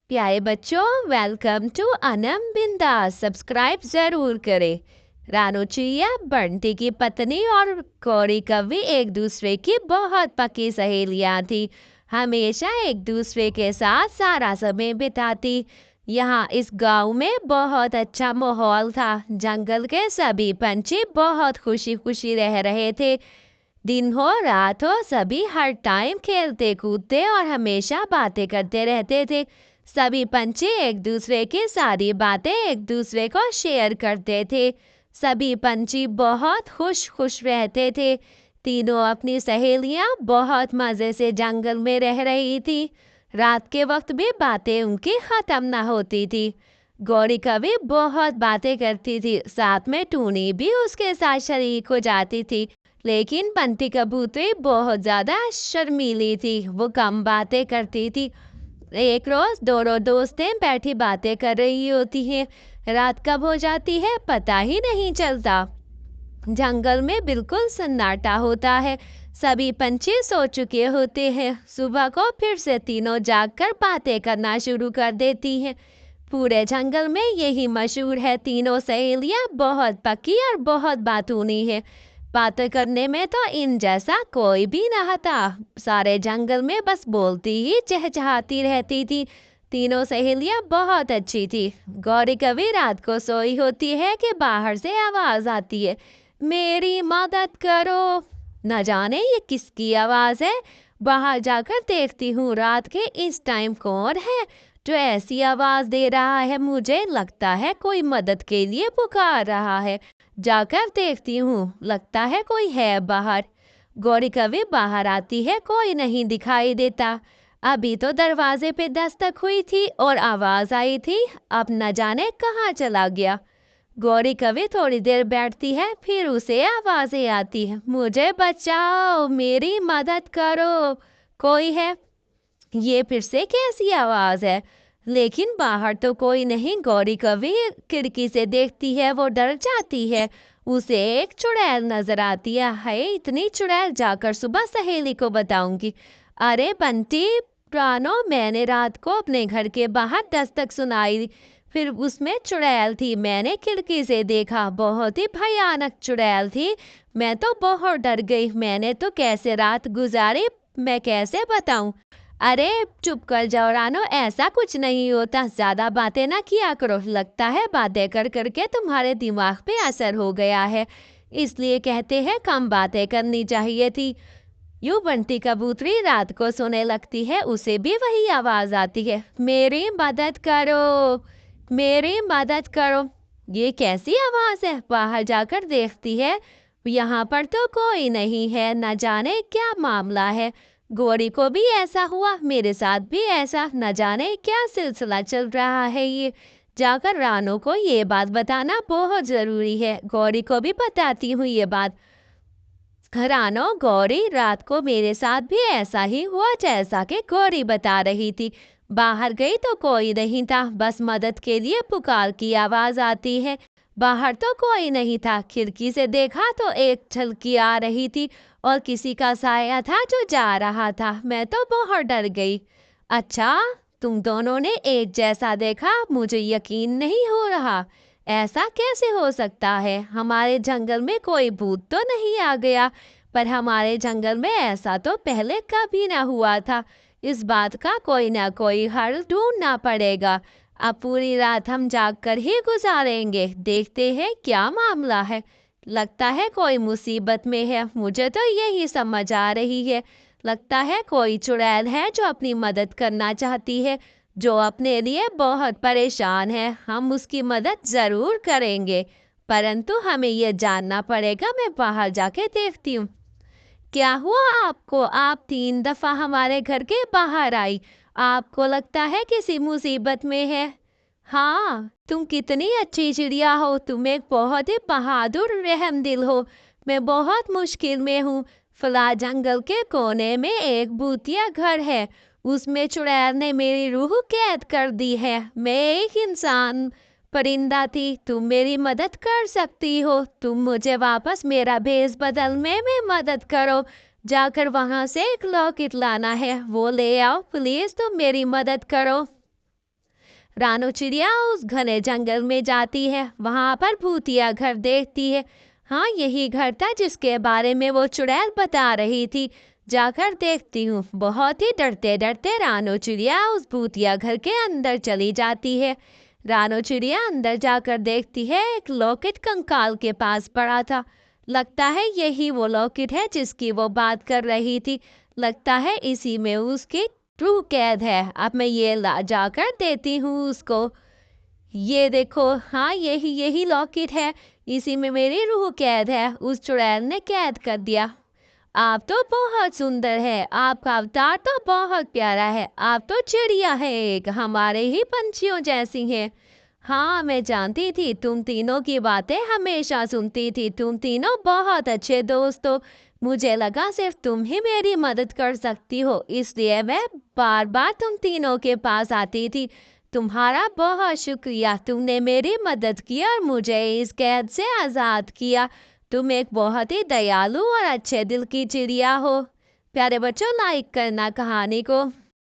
प्यारे बच्चों, welcome to Anam बिंदास। सब्सक्राइब जरूर करें। रानू चिड़िया, बंटी की पत्नी और कौड़ी कौवी एक दूसरे की बहुत पक्की सहेलियां थी। हमेशा एक दूसरे के साथ सारा समय बिताती। यहाँ इस गांव में बहुत अच्छा माहौल था। जंगल के सभी पंछी बहुत खुशी खुशी रह रहे थे। दिन हो रात हो, सभी हर टाइम खेलते कूदते और हमेशा बातें करते रहते थे। सभी पंछी एक दूसरे की सारी बातें एक दूसरे को शेयर करते थे। सभी पंछी बहुत खुश खुश रहते थे। तीनों अपनी सहेलियां बहुत मजे से जंगल में रह रही थी। रात के वक्त भी बातें उनकी खत्म ना होती थी। गौरी कभी बहुत बातें करती थी, साथ में टूनी भी उसके साथ शरीक हो जाती थी। लेकिन बंटी कबूतरी बहुत ज्यादा शर्मीली थी, वो कम बातें करती थी। एक रोज दोनों दोस्तें बैठी बातें कर रही होती हैं। रात कब हो जाती है पता ही नहीं चलता। जंगल में बिल्कुल सन्नाटा होता है। सभी पंछी सो चुके होते हैं। सुबह को फिर से तीनों जागकर बातें करना शुरू कर देती हैं। पूरे जंगल में यही मशहूर है, तीनों सहेलियां बहुत पक्की और बहुत बातूनी है। बातें करने में तो इन जैसा कोई भी ना था। सारे जंगल में बस बोलती ही चहचहाती रहती थी। तीनों सहेलियां बहुत अच्छी थी। गौरी कभी रात को सोई होती है कि बाहर से आवाज आती है, मेरी मदद करो। न जाने ये किसकी आवाज है। बाहर जाकर देखती हूँ, रात के इस टाइम कौन है जो ऐसी आवाज दे रहा है। मुझे लगता है कोई मदद के लिए पुकार रहा है। जाकर देखती हूँ, लगता है कोई है बाहर। गौरी कभी बाहर आती है, कोई नहीं दिखाई देता। अभी तो दरवाजे पे दस्तक हुई थी और आवाज आई थी, अब न जाने कहाँ चला गया। गौरी कभी थोड़ी देर बैठती है, फिर उसे आवाजें आती है, मुझे बचाओ, मेरी मदद करो, कोई है। ये फिर से कैसी आवाज है? लेकिन बाहर तो कोई नहीं। गौरी कभी खिड़की से देखती है, वो डर जाती है। उसे एक चुड़ैल नजर आती है। हाय, इतनी चुड़ैल, जाकर सुबह सहेली को बताऊंगी। अरे बंटी, प्राणो, मैंने रात को अपने घर के बाहर दस्तक सुनाई, फिर उसमें चुड़ैल थी। मैंने खिड़की से देखा, बहुत ही भयानक चुड़ैल थी। मैं तो बहुत डर गई। मैंने तो कैसे रात गुजारी, मैं कैसे बताऊं। अरे चुप कर जाओ रानो, ऐसा कुछ नहीं होता। ज्यादा बातें ना किया करो। लगता है बातें कर करके तुम्हारे दिमाग पे असर हो गया है, इसलिए कहते हैं कम बातें करनी चाहिए थी। यूं बंटी कबूतरी रात को सोने लगती है, उसे भी वही आवाज आती है, मेरी मदद करो, मेरी मदद करो। ये कैसी आवाज है? बाहर जाकर देखती है, यहाँ पर तो कोई नहीं है। न जाने क्या मामला है। गौरी को भी ऐसा हुआ, मेरे साथ भी ऐसा, न जाने क्या सिलसिला चल रहा है। ये जाकर रानू को ये बात बताना बहुत जरूरी है। गौरी को भी बताती हूँ ये बात। रानो, गौरी, रात को मेरे साथ भी ऐसा ही हुआ जैसा कि गौरी बता रही थी। बाहर गई तो कोई नहीं था, बस मदद के लिए पुकार की आवाज आती है। बाहर तो कोई नहीं था। खिड़की से देखा तो एक झलकी आ रही थी और किसी का साया था जो जा रहा था। मैं तो बहुत डर गई। अच्छा, तुम दोनों ने एक जैसा देखा? मुझे यकीन नहीं हो रहा। ऐसा कैसे हो सकता है? हमारे जंगल में कोई भूत तो नहीं आ गया? पर हमारे जंगल में ऐसा तो पहले कभी ना हुआ था। इस बात का कोई ना कोई हल ढूंढना पड़ेगा। अब पूरी रात हम जाग कर ही गुजारेंगे। देखते हैं क्या मामला है। लगता है कोई मुसीबत में है। मुझे तो यही समझ आ रही है। लगता है कोई चुड़ैल है जो अपनी मदद करना चाहती है, जो अपने लिए बहुत परेशान है। हम उसकी मदद जरूर करेंगे, परंतु हमें यह जानना पड़ेगा। मैं बाहर जाके देखती हूँ। क्या हुआ आपको? आप 3 दफा हमारे घर के बाहर आई। आपको लगता है किसी मुसीबत में है? हाँ, तुम कितनी अच्छी चिड़िया हो। तुम एक बहुत ही बहादुर रहमदिल हो। मैं बहुत मुश्किल में हूँ। फला जंगल के कोने में एक भूतिया घर है। उसमें चुड़ैल ने मेरी रूह कैद कर दी है। मैं एक इंसान परिंदा थी। तुम मेरी मदद कर सकती हो। तुम मुझे वापस मेरा भेष बदलने में मदद करो। जाकर वहां से एक लॉकेट लाना है, वो ले आओ प्लीज। तुम मेरी मदद करो। रानू चिड़िया उस घने जंगल में जाती है। वहां पर भूतिया घर देखती है। हाँ, यही घर था जिसके बारे में वो चुड़ैल बता रही थी। जाकर देखती हूँ। बहुत ही डरते डरते रानू चिड़िया उस भूतिया घर के अंदर चली जाती है। रानू चिड़िया अंदर जाकर देखती है, एक लॉकेट कंकाल के पास पड़ा था। लगता है यही वो लॉकेट है जिसकी वो बात कर रही थी। लगता है इसी में उसकी रूह कैद है। अब मैं ये ला जाकर देती हूँ उसको। ये देखो, हाँ, यही यही लॉकेट है। इसी में मेरी रूह कैद है। उस चुड़ैल ने कैद कर दिया। आप तो बहुत सुंदर है। आपका अवतार तो बहुत प्यारा है। आप तो चिड़िया है, एक हमारे ही पंछियों जैसी है। हाँ, मैं जानती थी, तुम तीनों की बातें हमेशा सुनती थी। तुम तीनों बहुत अच्छे दोस्त हो। मुझे लगा सिर्फ तुम ही मेरी मदद कर सकती हो, इसलिए मैं बार बार तुम तीनों के पास आती थी। तुम्हारा बहुत शुक्रिया। तुमने मेरी मदद की और मुझे इस कैद से आज़ाद किया। तुम एक बहुत ही दयालु और अच्छे दिल की चिड़िया हो। प्यारे बच्चों, लाइक करना कहानी को।